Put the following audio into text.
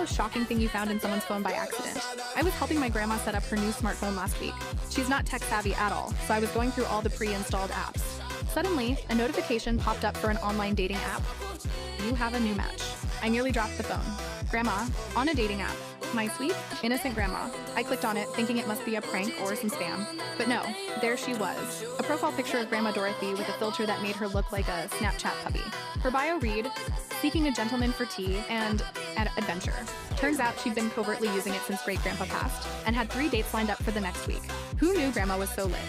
most shocking thing you found in someone's phone by accident? I was helping my grandma set up her new smartphone last week. She's not tech savvy at all, so I was going through all the pre-installed apps. Suddenly, a notification popped up for an online dating app. You have a new match. I nearly dropped the phone. Grandma, on a dating app. My sweet, innocent grandma. I clicked on it thinking it must be a prank or some spam. But no, there she was. A profile picture of Grandma Dorothy with a filter that made her look like a Snapchat puppy. Her bio read, seeking a gentleman for tea and adventure. Turns out she'd been covertly using it since great-grandpa passed and had 3 dates lined up for the next week. Who knew Grandma was so lit?